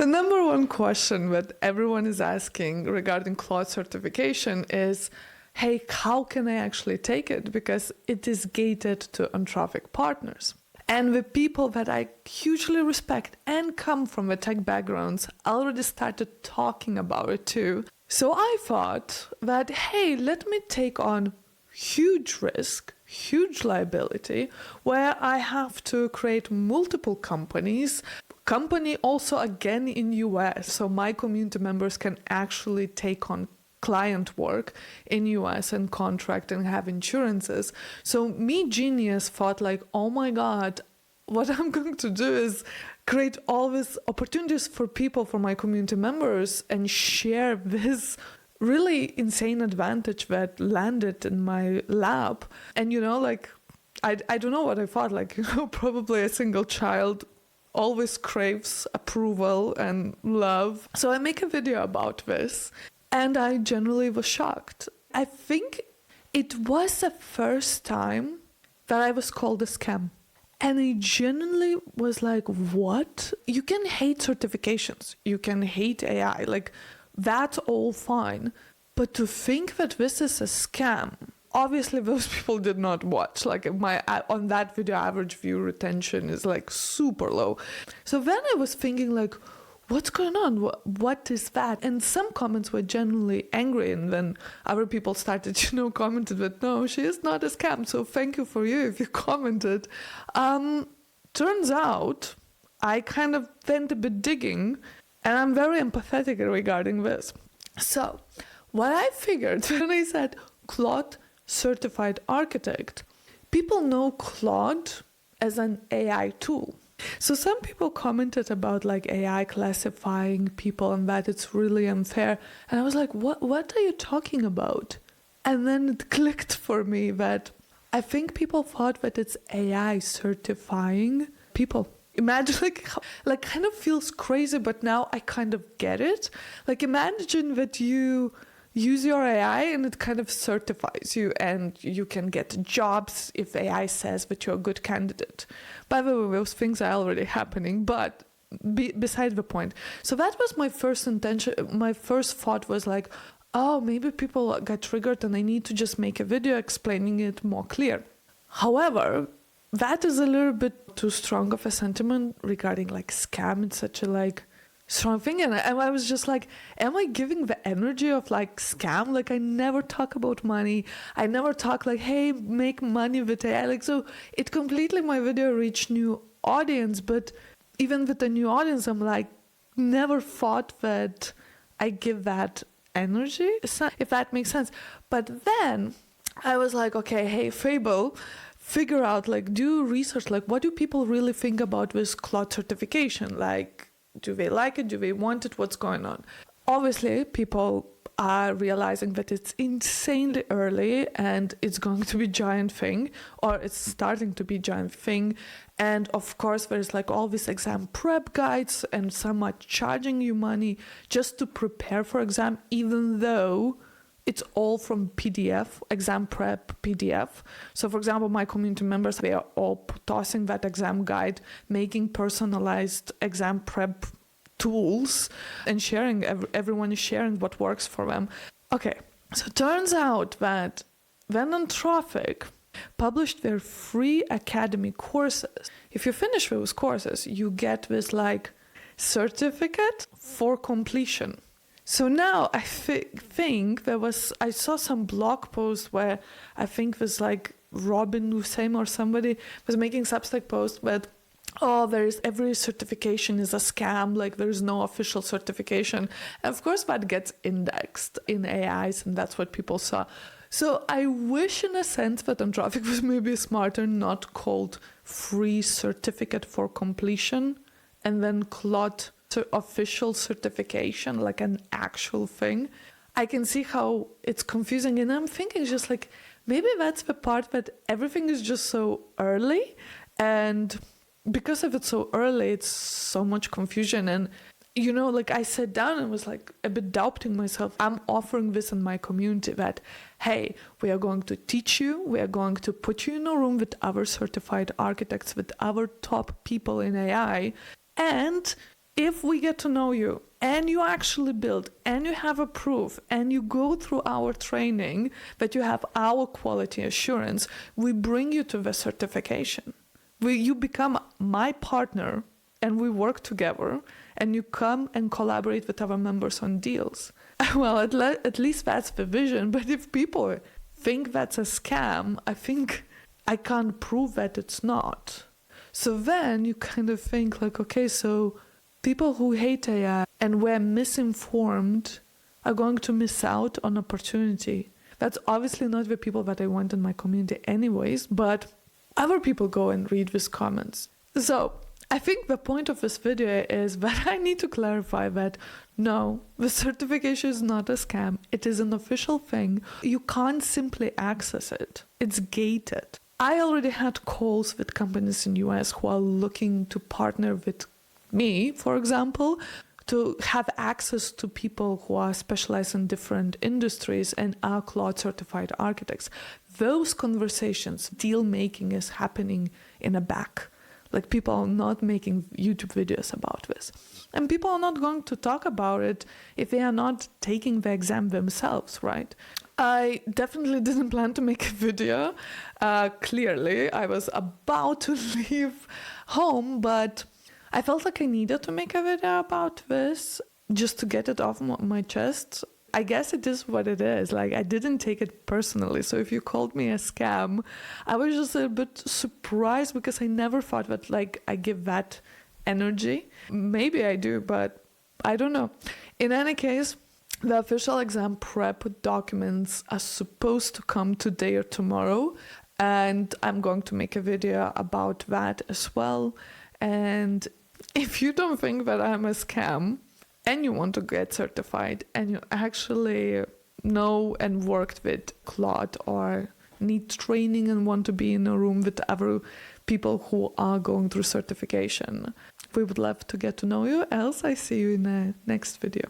The number one question that everyone is asking regarding Claude certification is, hey, how can I actually take it? Because it is gated to Anthropic partners. And the people that I hugely respect and come from the tech backgrounds already started talking about it too. So I thought that, hey, let me take on huge risk, huge liability, where I have to create multiple companies. Company also again in US, so my community members can actually take on client work in US and contract and have insurances. So me, genius, thought like, oh my God, what I'm going to do is create all these opportunities for people, for my community members, and share this really insane advantage that landed in my lap. And I don't know what I thought, probably a single child always craves approval and love. So I make a video about this, and I genuinely was shocked. I think it was the first time that I was called a scam. And I genuinely was like, what? You can hate certifications. You can hate AI. That's all fine. But to think that this is a scam, obviously those people did not watch. On that video, average view retention is super low. So then I was thinking what's going on? What is that? And some comments were genuinely angry, and then other people started, commented that, no, she is not a scam. So thank you for you if you commented. Turns out I kind of went a bit digging, and I'm very empathetic regarding this. So what I figured when I said Claude Certified Architect, people know Claude as an AI tool. So some people commented about AI classifying people and that it's really unfair. And I was like, what are you talking about? And then it clicked for me that I think people thought that it's AI certifying people. Imagine kind of feels crazy, but now I kind of get it. Imagine that you use your AI and it kind of certifies you, and you can get jobs if AI says that you're a good candidate. By the way, those things are already happening, but beside the point. So that was my first intention. My first thought was oh, maybe people got triggered and I need to just make a video explaining it more clear. However, that is a little bit too strong of a sentiment regarding scam. It's such a strong thing, and I was just am I giving the energy of scam? I never talk about money. I never talk hey, make money with AI. So it completely, my video reached new audience, but even with the new audience, I'm never thought that I give that energy, if that makes sense. But then I was okay, hey, Fable, figure out, do research, what do people really think about this Claude certification? Do they like it? Do they want it? What's going on? Obviously, people are realizing that it's insanely early and it's going to be a giant thing, or it's starting to be a giant thing. And of course, there's all these exam prep guides, and some are charging you money just to prepare for exam, even though it's all from PDF, exam prep PDF. So for example, my community members, they are all tossing that exam guide, making personalized exam prep tools and sharing, everyone is sharing what works for them. Okay, so it turns out that when Anthropic published their free academy courses, if you finish those courses, you get this certificate for completion. So now I think I saw some blog post where I think it was Robin Hussein or somebody was making Substack post that, every certification is a scam, there's no official certification. And of course that gets indexed in AIs, and that's what people saw. So I wish in a sense that Anthropic was maybe smarter, not called free certificate for completion and then Claude official certification, an actual thing. I can see how it's confusing, and I'm thinking just maybe that's the part that everything is just so early, and because of it so early, it's so much confusion. And I sat down and was a bit doubting myself. I'm offering this in my community that, hey, we are going to teach you, we are going to put you in a room with other certified architects, with other top people in AI, and if we get to know you and you actually build and you have a proof and you go through our training that you have our quality assurance, we bring you to the certification. You become my partner and we work together and you come and collaborate with our members on deals. Well, at least that's the vision. But if people think that's a scam, I think I can't prove that it's not. So then you kind of think like, okay, so people who hate AI and were misinformed are going to miss out on opportunity. That's obviously not the people that I want in my community anyways, but other people go and read these comments. So I think the point of this video is that I need to clarify that no, the certification is not a scam. It is an official thing. You can't simply access it. It's gated. I already had calls with companies in US who are looking to partner with me, for example, to have access to people who are specialized in different industries and are Claude Certified architects. Those conversations, deal making is happening in a back. Like people are not making YouTube videos about this. And people are not going to talk about it if they are not taking the exam themselves, right? I definitely didn't plan to make a video. Clearly, I was about to leave home, but I felt like I needed to make a video about this just to get it off my chest. I guess it is what it is. Like, I didn't take it personally. So if you called me a scam, I was just a bit surprised because I never thought that, like, I give that energy. Maybe I do, but I don't know. In any case, the official exam prep documents are supposed to come today or tomorrow. And I'm going to make a video about that as well. And if you don't think that I'm a scam and you want to get certified and you actually know and worked with Claude or need training and want to be in a room with other people who are going through certification, we would love to get to know you. Else I see you in the next video.